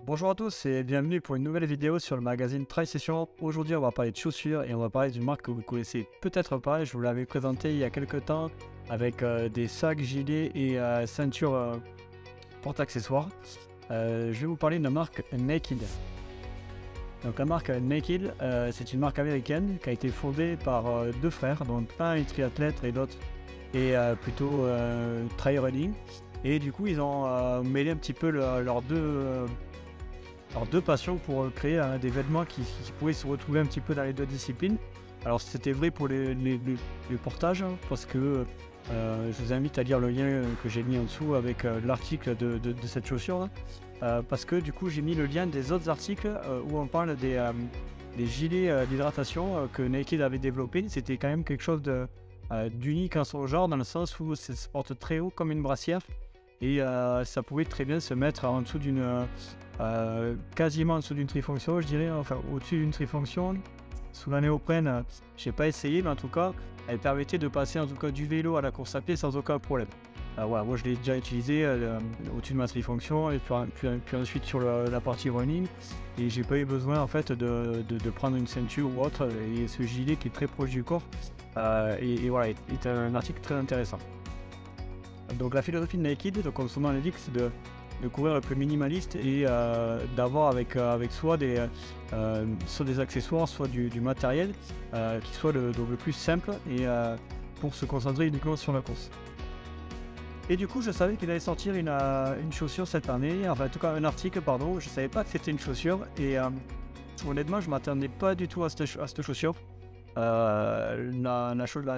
Bonjour à tous et bienvenue pour une nouvelle vidéo sur le magazine Tri-Session. Aujourd'hui on va parler de chaussures et on va parler d'une marque que vous connaissez peut-être pas. Je vous l'avais présenté il y a quelques temps avec des sacs, gilets et ceintures porte-accessoires. Je vais vous parler de la marque Naked. Donc la marque Naked, c'est une marque américaine qui a été fondée par deux frères, donc un est triathlète et l'autre est plutôt trail running. Et du coup ils ont mêlé un petit peu leurs deux passions pour créer des vêtements qui pouvaient se retrouver un petit peu dans les deux disciplines. Alors c'était vrai pour les portages, hein, parce que je vous invite à lire le lien que j'ai mis en dessous avec l'article de cette chaussure, hein, parce que du coup j'ai mis le lien des autres articles où on parle des gilets d'hydratation que Naked avait développé. C'était quand même quelque chose d'unique en son genre, dans le sens où ça se porte très haut comme une brassière et ça pouvait très bien se mettre en dessous d'une quasiment en dessous d'une trifonction, je dirais, enfin au-dessus d'une trifonction. Sous la néoprène, j'ai pas essayé, mais en tout cas, elle permettait de passer en tout cas du vélo à la course à pied sans aucun problème. Voilà, moi je l'ai déjà utilisé au-dessus de ma trifonction et puis ensuite sur la partie running, et j'ai pas eu besoin en fait de prendre une ceinture ou autre. Et ce gilet qui est très proche du corps, et voilà, est un article très intéressant. Donc la philosophie de Naked, donc comme son nom l'indique, c'est de courir le plus minimaliste et d'avoir avec soi soit des accessoires, soit du matériel qui soit le plus simple et pour se concentrer uniquement sur la course. Et du coup je savais qu'il allait sortir une chaussure cette année, enfin en tout cas un article, pardon. Je savais pas que c'était une chaussure et honnêtement je m'attendais pas du tout à cette chaussure. La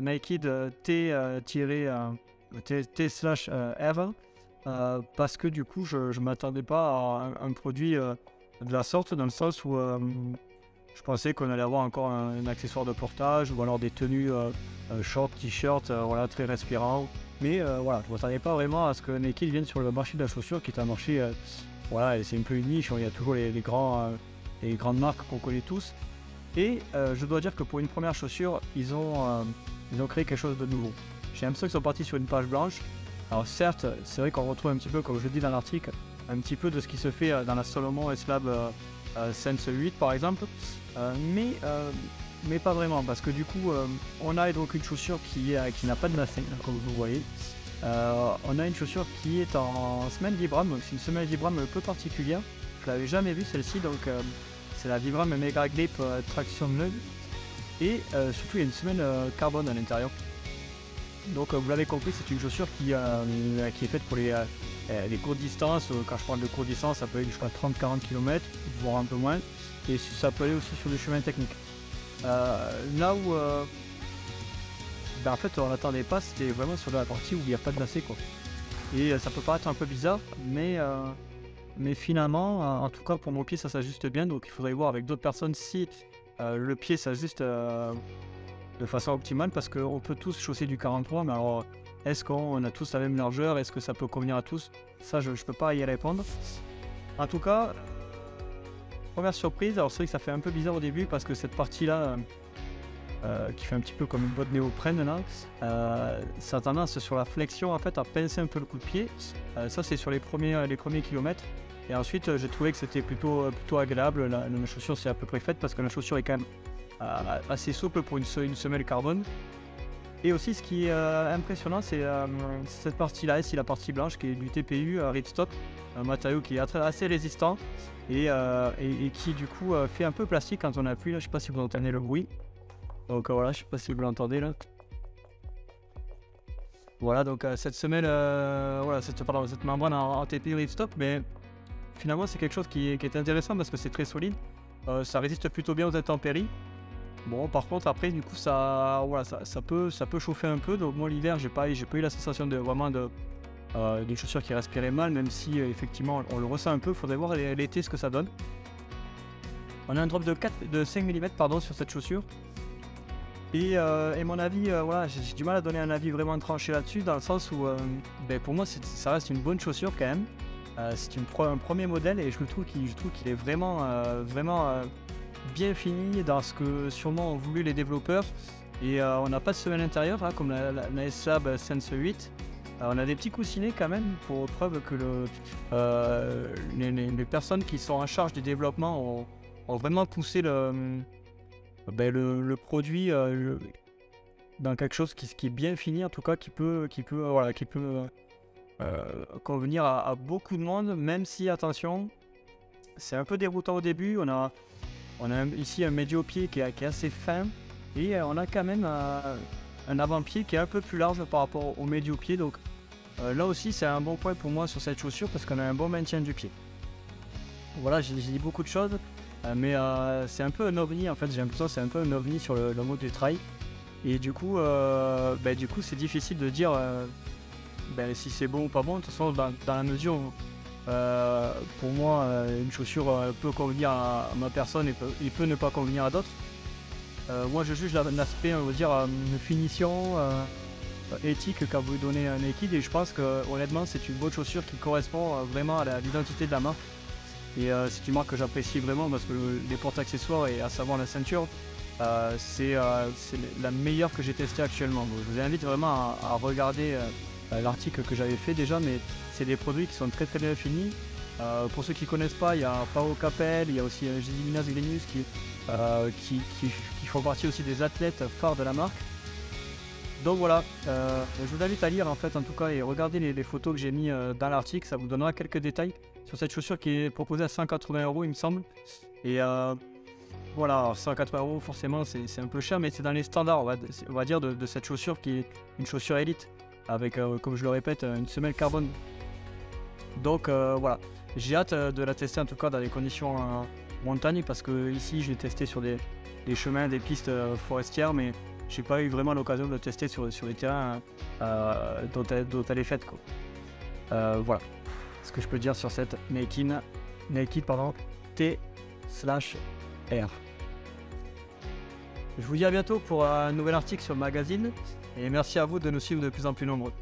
Naked T/R, parce que du coup je m'attendais pas à un produit de la sorte, dans le sens où je pensais qu'on allait avoir encore un accessoire de portage ou alors des tenues short, t-shirt, voilà, très respirant. Mais voilà, je ne m'attendais pas vraiment à ce que Naked vienne sur le marché de la chaussure, qui est un marché, voilà, c'est un peu une niche. Il y a toujours les grandes marques qu'on connaît tous. Et je dois dire que pour une première chaussure, ils ont créé quelque chose de nouveau. J'ai l'impression qu'ils sont partis sur une page blanche. Alors certes, c'est vrai qu'on retrouve un petit peu, comme je dis dans l'article, un petit peu de ce qui se fait dans la Salomon S-Lab Sense 8 par exemple, mais pas vraiment, parce que du coup on a donc une chaussure qui n'a pas de lacet, comme vous voyez. On a une chaussure qui est en semelle Vibram, donc c'est une semelle Vibram un peu particulière. Je l'avais jamais vue celle-ci, donc c'est la Vibram Mega Grip Traction Lug, et surtout il y a une semelle carbone à l'intérieur. Donc vous l'avez compris, c'est une chaussure qui est faite pour les courtes distances. Quand je parle de courte distance, ça peut aller jusqu'à 30-40 km, voire un peu moins, et ça peut aller aussi sur des chemins techniques. Là où en fait on n'attendait pas, c'était vraiment sur la partie où il n'y a pas de lacet, quoi. Et ça peut paraître un peu bizarre, mais finalement, en tout cas pour mon pied, ça s'ajuste bien. Donc il faudrait voir avec d'autres personnes si le pied s'ajuste de façon optimale, parce qu'on peut tous chausser du 43, mais alors est-ce qu'on a tous la même largeur? Est-ce que ça peut convenir à tous? Ça je peux pas y répondre. En tout cas, première surprise. Alors c'est vrai que ça fait un peu bizarre au début, parce que cette partie là qui fait un petit peu comme une botte néoprène là, ça a tendance sur la flexion en fait à pincer un peu le coup de pied. Ça c'est sur les premiers kilomètres, et ensuite j'ai trouvé que c'était plutôt agréable. La chaussure c'est à peu près faite, parce que la chaussure est quand même assez souple pour une semelle carbone. Et aussi ce qui est impressionnant, c'est cette partie là, ici la partie blanche, qui est du TPU Ripstop, un matériau qui est assez résistant et qui du coup fait un peu plastique quand on appuie là. Je sais pas si vous entendez le bruit, donc voilà, je sais pas si vous l'entendez là. Voilà, donc cette semelle, voilà, cette membrane en TPU Ripstop, mais finalement c'est quelque chose qui est intéressant, parce que c'est très solide, ça résiste plutôt bien aux intempéries. Bon, par contre après du coup ça peut chauffer un peu. Donc moi l'hiver j'ai pas eu la sensation d'une chaussure qui respirait mal, même si effectivement on le ressent un peu. Faudrait voir l'été ce que ça donne. On a un drop de 5 mm pardon sur cette chaussure, et mon avis, voilà, j'ai du mal à donner un avis vraiment tranché là-dessus, dans le sens où pour moi ça reste une bonne chaussure quand même. C'est un premier modèle, et je trouve qu'il est vraiment bien fini dans ce que sûrement ont voulu les développeurs. Et on n'a pas de semelle intérieure, hein, comme la S-Lab Sense 8. On a des petits coussinets quand même pour preuve que les personnes qui sont en charge du développement ont vraiment poussé le produit dans quelque chose qui est bien fini en tout cas, qui peut convenir à beaucoup de monde, même si attention, c'est un peu déroutant au début. On a ici un médio-pied qui est assez fin et on a quand même un avant-pied qui est un peu plus large par rapport au médio-pied. Donc là aussi c'est un bon point pour moi sur cette chaussure parce qu'on a un bon maintien du pied. Voilà, j'ai dit beaucoup de choses, mais c'est un peu un ovni en fait. J'ai l'impression que c'est un peu un ovni sur le mode du trail. Et du coup c'est difficile de dire si c'est bon ou pas bon. De toute façon, dans la mesure où pour moi une chaussure peut convenir à ma personne et peut ne pas convenir à d'autres. Moi je juge l'aspect, on va dire, finition, éthique quand vous donnez un Naked, et je pense que honnêtement c'est une bonne chaussure qui correspond vraiment à l'identité de la marque. Et c'est une marque que j'apprécie vraiment parce que les porte-accessoires et à savoir la ceinture, c'est la meilleure que j'ai testée actuellement. Donc, je vous invite vraiment à regarder l'article que j'avais fait déjà, mais c'est des produits qui sont très très bien finis. Pour ceux qui ne connaissent pas, il y a Paolo Capel, il y a aussi Gediminas Glenius qui font partie aussi des athlètes phares de la marque. Donc voilà, je vous invite à lire en fait en tout cas et regarder les photos que j'ai mis dans l'article, ça vous donnera quelques détails sur cette chaussure qui est proposée à 180 € il me semble. Et voilà, alors 180 € forcément c'est un peu cher, mais c'est dans les standards on va dire de cette chaussure qui est une chaussure élite avec comme je le répète une semelle carbone. Donc voilà, j'ai hâte de la tester en tout cas dans des conditions montagne parce que ici je l'ai testé sur des chemins, des pistes forestières, mais j'ai pas eu vraiment l'occasion de le tester sur les terrains dont elle est faite, quoi. Voilà ce que je peux dire sur cette Naked T/R. Je vous dis à bientôt pour un nouvel article sur le magazine et merci à vous de nous suivre de plus en plus nombreux.